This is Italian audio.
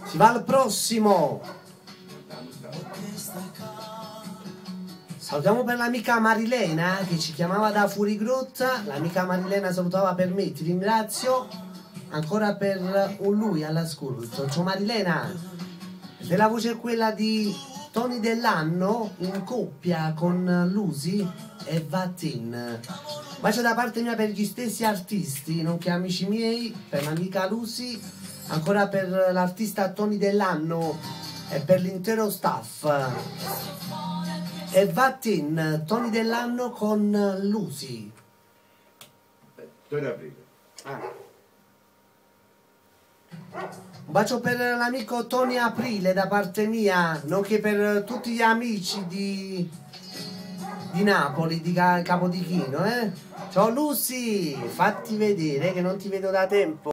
Si va al prossimo. Salutiamo per l'amica Marilena che ci chiamava da Furigrotta. L'amica Marilena salutava per me, ti ringrazio. Ancora per un lui all'ascolto. Ciao Marilena. Se la voce è quella di Tony Dell'Anno in coppia con Lucy e Vatin. Bacio da parte mia per gli stessi artisti, nonché amici miei, per l'amica Lucy, ancora per l'artista Tony Dell'Anno e per l'intero staff. E Vatin, Tony Dell'Anno con Lucy. 2 aprile. Un bacio per l'amico Tony Aprile da parte mia, nonché per tutti gli amici di Napoli, di Capodichino, Ciao Lucy, fatti vedere che non ti vedo da tempo.